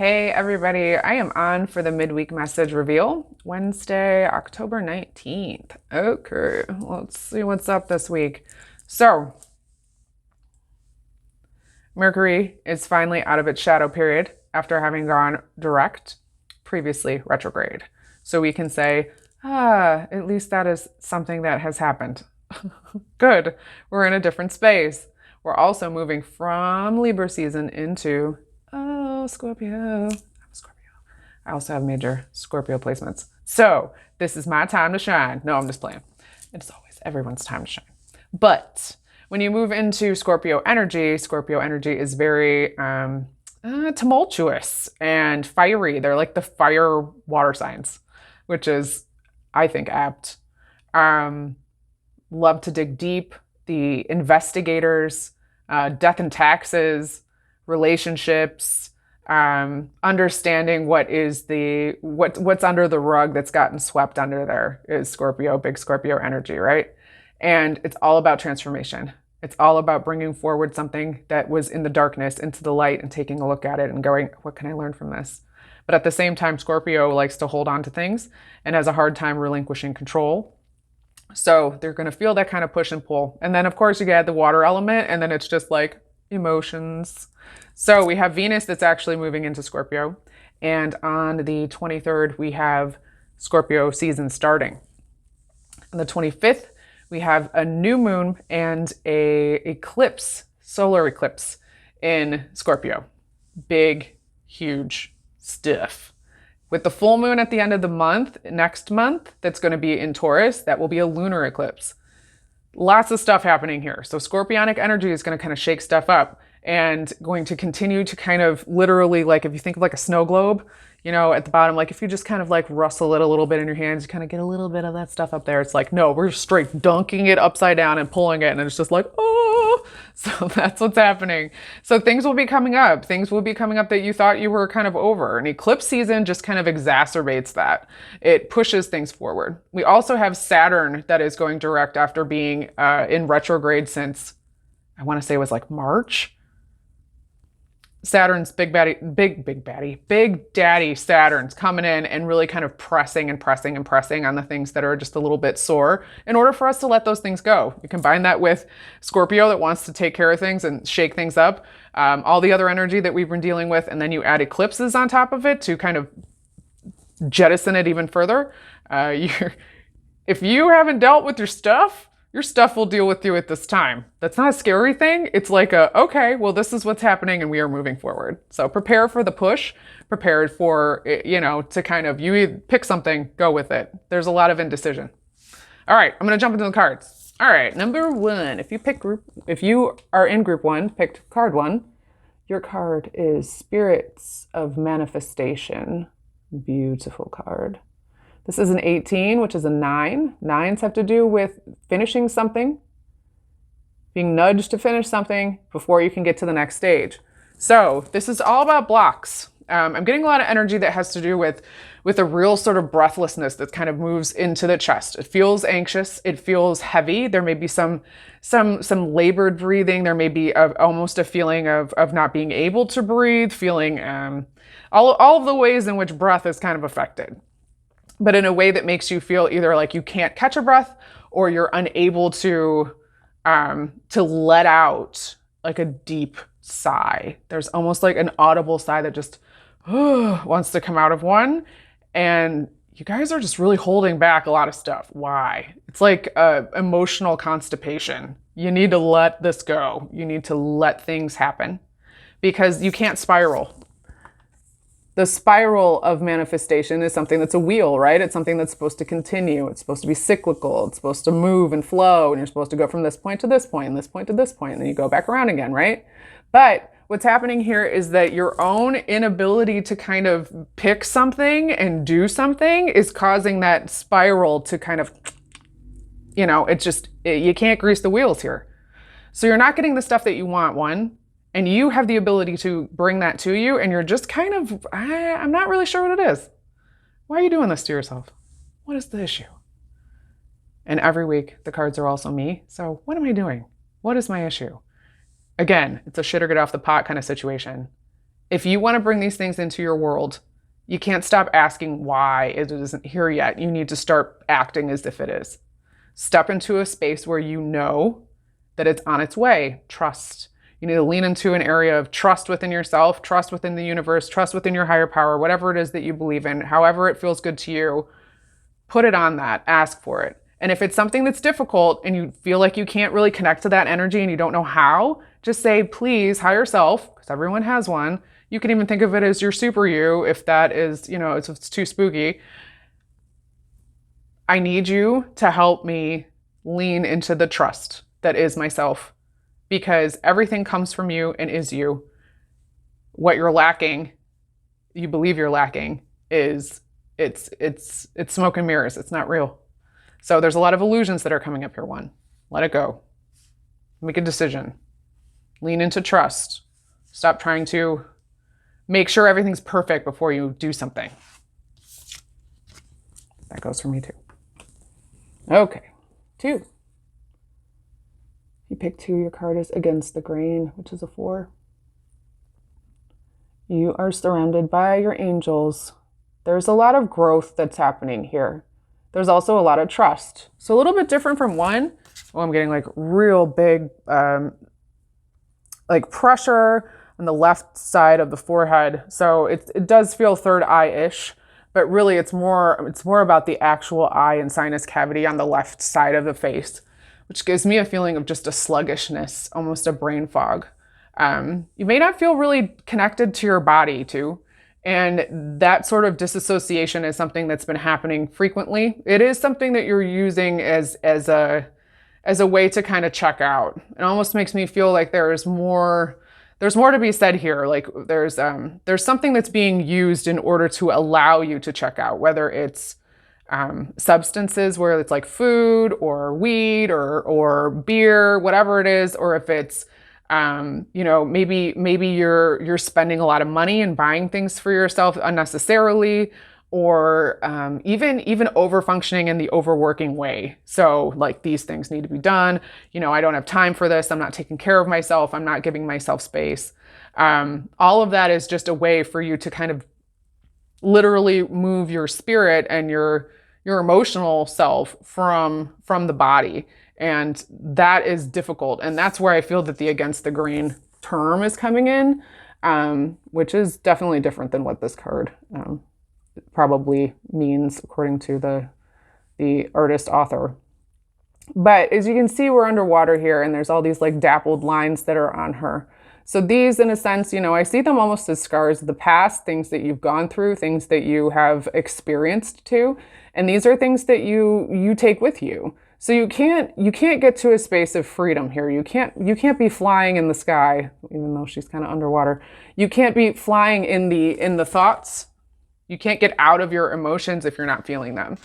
Hey everybody, I am on for the midweek message reveal, Wednesday, October 19th. Okay, let's see what's up this week. So, Mercury is finally out of its shadow period after having gone direct, previously retrograde. So we can say, at least that is something that has happened. Good, we're in a different space. We're also moving from Libra season into Scorpio. I'm Scorpio. I also have major Scorpio placements. So this is my time to shine. No, I'm just playing. It's always everyone's time to shine. But when you move into Scorpio energy is very tumultuous and fiery. They're like the fire water signs, which is, I think, apt. Love to dig deep. The investigators, death and taxes, relationships, understanding what's under the rug that's gotten swept under there is Scorpio, big Scorpio energy, right? And it's all about transformation. It's all about bringing forward something that was in the darkness into the light and taking a look at it and going, what can I learn from this? But at the same time, Scorpio likes to hold on to things and has a hard time relinquishing control. So they're going to feel that kind of push and pull. And then, of course, you add the water element, and then it's just like emotions. So we have Venus that's actually moving into Scorpio. And on the 23rd, we have Scorpio season starting. On the 25th, we have a new moon and a eclipse, solar eclipse in Scorpio. Big, huge, stiff. With the full moon at the end of the month, next month, that's going to be in Taurus, that will be a lunar eclipse. Lots of stuff happening here. So Scorpionic energy is going to kind of shake stuff up and going to continue to kind of literally, like if you think of like a snow globe, at the bottom, like if you just kind of like rustle it a little bit in your hands, you kind of get a little bit of that stuff up there. It's like, no, we're straight dunking it upside down and pulling it. And it's just like, oh, so that's what's happening. So things will be coming up. Things will be coming up that you thought you were kind of over. And eclipse season just kind of exacerbates that. It pushes things forward. We also have Saturn that is going direct after being in retrograde since, I want to say it was like March. Saturn's big daddy Saturn's coming in and really kind of pressing and pressing and pressing on the things that are just a little bit sore in order for us to let those things go. You combine that with Scorpio that wants to take care of things and shake things up, all the other energy that we've been dealing with, and then you add eclipses on top of it to kind of jettison it even further. If you haven't dealt with your stuff will deal with you at this time. That's not a scary thing. It's like okay, well, this is what's happening and we are moving forward. So prepare for the push, prepared for, to kind of, you pick something, go with it. There's a lot of indecision. All right, I'm going to jump into the cards. All right, number one, if you are in group one, picked card one, your card is Spirits of Manifestation. Beautiful card. This is an 18, which is a 9. 9s have to do with finishing something, being nudged to finish something before you can get to the next stage. So this is all about blocks. I'm getting a lot of energy that has to do with a real sort of breathlessness that kind of moves into the chest. It feels anxious. It feels heavy. There may be some labored breathing. There may be almost a feeling of not being able to breathe, feeling all of the ways in which breath is kind of affected, but in a way that makes you feel either like you can't catch a breath or you're unable to let out like a deep sigh. There's almost like an audible sigh that just wants to come out of one. And you guys are just really holding back a lot of stuff. Why? It's like emotional constipation. You need to let this go. You need to let things happen because you can't spiral. The spiral of manifestation is something that's a wheel, right? It's something that's supposed to continue. It's supposed to be cyclical. It's supposed to move and flow. And you're supposed to go from this point to this point and this point to this point. And then you go back around again, right? But what's happening here is that your own inability to kind of pick something and do something is causing that spiral to kind of, you can't grease the wheels here. So you're not getting the stuff that you want, one. And you have the ability to bring that to you, and you're just kind of, I'm not really sure what it is. Why are you doing this to yourself? What is the issue? And every week, the cards are also me. So what am I doing? What is my issue? Again, it's a shit or get off the pot kind of situation. If you want to bring these things into your world, you can't stop asking why it isn't here yet. You need to start acting as if it is. Step into a space where you know that it's on its way. Trust. You need to lean into an area of trust within yourself, trust within the universe, trust within your higher power, whatever it is that you believe in, however it feels good to you, put it on that, ask for it. And if it's something that's difficult and you feel like you can't really connect to that energy and you don't know how, just say, please, higher self, because everyone has one. You can even think of it as your super you if that is, if it's too spooky. I need you to help me lean into the trust that is myself, because everything comes from you and is you. What you're lacking, you believe you're lacking, is it's smoke and mirrors. It's not real. So there's a lot of illusions that are coming up here. One, let it go. Make a decision. Lean into trust. Stop trying to make sure everything's perfect before you do something. That goes for me too. Okay, 2. You pick 2, your card is against the grain, which is a 4. You are surrounded by your angels. There's a lot of growth that's happening here. There's also a lot of trust. So a little bit different from 1. Oh, I'm getting like real big, like pressure on the left side of the forehead. So it does feel third eye-ish, but really it's more about the actual eye and sinus cavity on the left side of the face, which gives me a feeling of just a sluggishness, almost a brain fog. You may not feel really connected to your body too. And that sort of disassociation is something that's been happening frequently. It is something that you're using as a way to kind of check out. It almost makes me feel like there's more to be said here. Like there's something that's being used in order to allow you to check out, whether it's substances, where it's like food or weed or beer, whatever it is, or if it's maybe you're spending a lot of money and buying things for yourself unnecessarily, or even over functioning in the overworking way. So like, these things need to be done. I don't have time for this. I'm not taking care of myself. I'm not giving myself space. All of that is just a way for you to kind of literally move your spirit and your emotional self from the body. And that is difficult. And that's where I feel that the against the grain term is coming in, which is definitely different than what this card probably means, according to the artist author. But as you can see, we're underwater here, and there's all these like dappled lines that are on her. So these, in a sense, I see them almost as scars of the past, things that you've gone through, things that you have experienced too. And these are things that you take with you. So you can't get to a space of freedom here. You can't be flying in the sky, even though she's kind of underwater. You can't be flying in the thoughts. You can't get out of your emotions if you're not feeling them,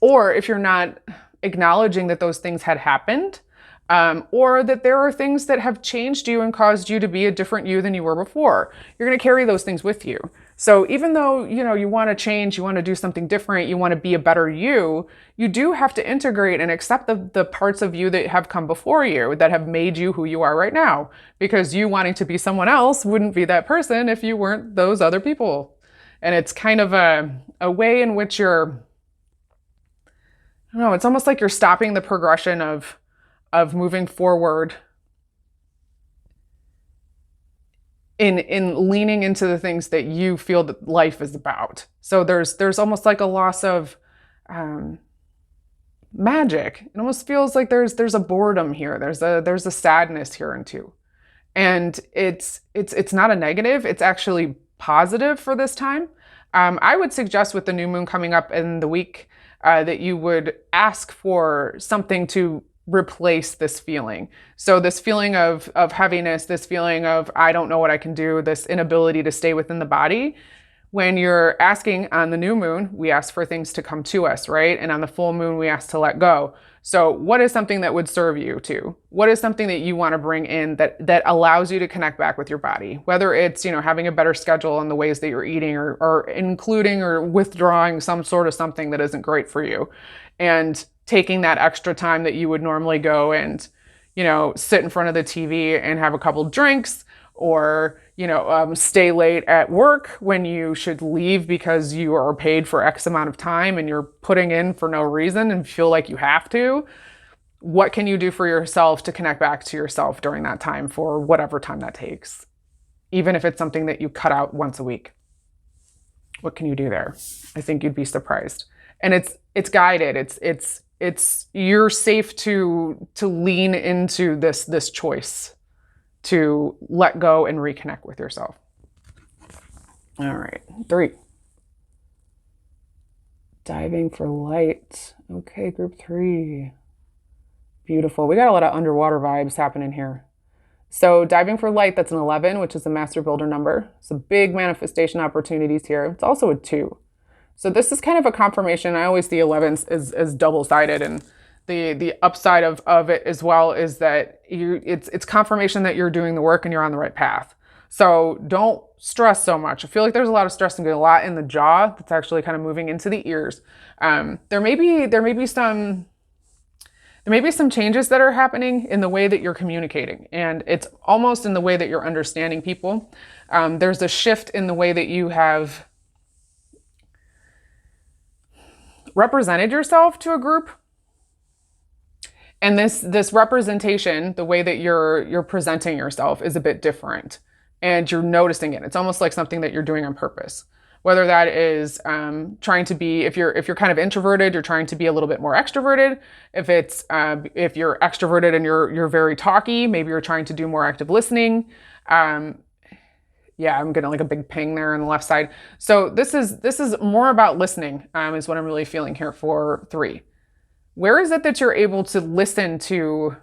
or if you're not acknowledging that those things had happened, or that there are things that have changed you and caused you to be a different you than you were before. You're going to carry those things with you. So even though, you want to change, you want to do something different, you want to be a better you do have to integrate and accept the parts of you that have come before you, that have made you who you are right now. Because you wanting to be someone else wouldn't be that person if you weren't those other people. And it's kind of a way in which it's almost like you're stopping the progression of moving forward in leaning into the things that you feel that life is about. So there's almost like a loss of magic. It almost feels like there's a boredom here. There's a sadness here and too. And it's not a negative. It's actually positive for this time. I would suggest, with the new moon coming up in the week, that you would ask for something to replace this feeling. So this feeling of heaviness, this feeling of, I don't know what I can do, this inability to stay within the body. When you're asking on the new moon, we ask for things to come to us, right? And on the full moon, we ask to let go. So what is something that would serve you too? What is something that you want to bring in that allows you to connect back with your body? Whether it's, having a better schedule in the ways that you're eating, or including or withdrawing some sort of something that isn't great for you. And taking that extra time that you would normally go and, sit in front of the TV and have a couple drinks, or, stay late at work when you should leave because you are paid for X amount of time and you're putting in for no reason and feel like you have to. What can you do for yourself to connect back to yourself during that time for whatever time that takes? Even if it's something that you cut out once a week. What can you do there? I think you'd be surprised. And it's guided. It's you're safe to lean into this choice to let go and reconnect with yourself. All right, 3. Diving for light. Okay, group 3. Beautiful. We got a lot of underwater vibes happening here. So diving for light, that's an 11, which is a master builder number. So big manifestation opportunities here. It's also a 2. So this is kind of a confirmation. I always see 11s as double-sided, and the upside of it as well is that it's confirmation that you're doing the work and you're on the right path. So don't stress so much. I feel like there's a lot of stress and a lot in the jaw that's actually kind of moving into the ears. There may be some changes that are happening in the way that you're communicating, and it's almost in the way that you're understanding people. There's a shift in the way that you have represented yourself to a group. And this representation, the way that you're presenting yourself is a bit different, and you're noticing it. It's almost like something that you're doing on purpose. Whether that is trying to be, if you're kind of introverted, you're trying to be a little bit more extroverted. If you're extroverted and you're very talky, maybe you're trying to do more active listening. Yeah, I'm getting like a big ping there on the left side. So this is more about listening, is what I'm really feeling here for 3. Where is it that you're able to listen to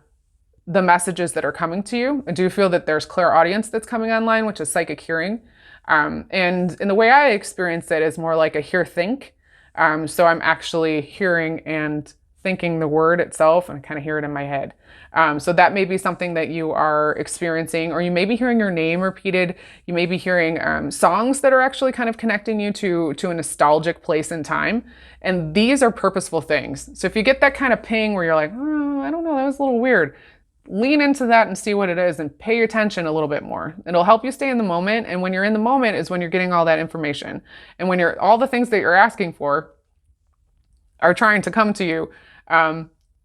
the messages that are coming to you? I do feel that there's clairaudience that's coming online, which is psychic hearing. And in the way I experience it is more like a hear-think. So I'm actually hearing and thinking the word itself, and I kind of hear it in my head. So that may be something that you are experiencing, or you may be hearing your name repeated. You may be hearing songs that are actually kind of connecting you to a nostalgic place in time. And these are purposeful things. So if you get that kind of ping where you're like, oh, I don't know, that was a little weird, lean into that and see what it is and pay attention a little bit more. It'll help you stay in the moment. And when you're in the moment is when you're getting all that information. And when all the things that you're asking for are trying to come to you.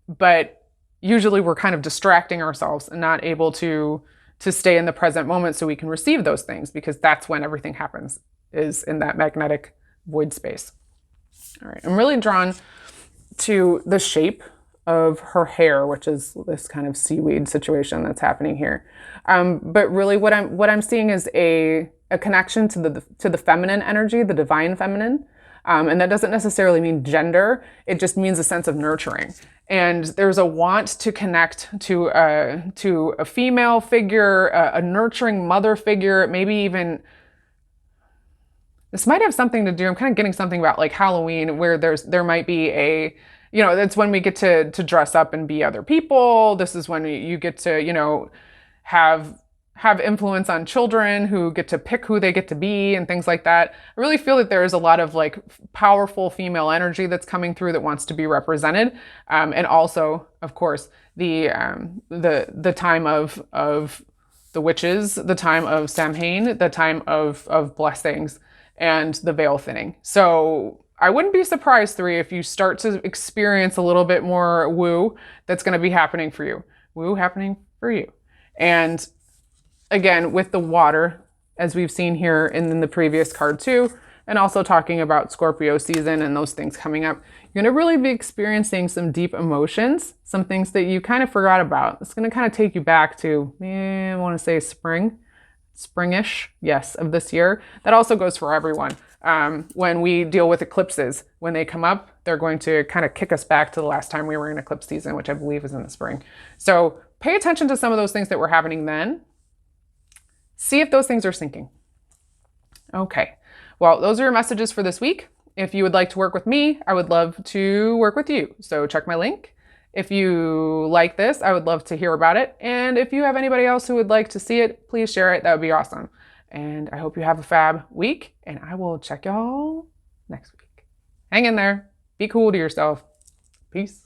But usually we're kind of distracting ourselves and not able to stay in the present moment so we can receive those things, because that's when everything happens, is in that magnetic void space. All right. I'm really drawn to the shape of her hair, which is this kind of seaweed situation that's happening here. But really what I'm seeing is a connection to the feminine energy, the divine feminine. And that doesn't necessarily mean gender. It just means a sense of nurturing. And there's a want to connect to a female figure, a nurturing mother figure, maybe even, this might have something to do, I'm kind of getting something about like Halloween, where there might be that's when we get to dress up and be other people. This is when you get to, have influence on children who get to pick who they get to be and things like that. I really feel that there is a lot of like powerful female energy that's coming through that wants to be represented. And also, of course, the time of the witches, the time of Samhain, the time of blessings, and the veil thinning. So I wouldn't be surprised, 3, if you start to experience a little bit more woo that's going to be happening for you. Woo happening for you. And again, with the water, as we've seen here in the previous card too, and also talking about Scorpio season and those things coming up, you're going to really be experiencing some deep emotions, some things that you kind of forgot about. It's going to kind of take you back to, I want to say springish, yes, of this year. That also goes for everyone. When we deal with eclipses, when they come up, they're going to kind of kick us back to the last time we were in eclipse season, which I believe is in the spring. So pay attention to some of those things that were happening then. See if those things are syncing. Okay. Well, those are your messages for this week. If you would like to work with me, I would love to work with you. So check my link. If you like this, I would love to hear about it. And if you have anybody else who would like to see it, please share it. That would be awesome. And I hope you have a fab week, and I will check y'all next week. Hang in there. Be cool to yourself. Peace.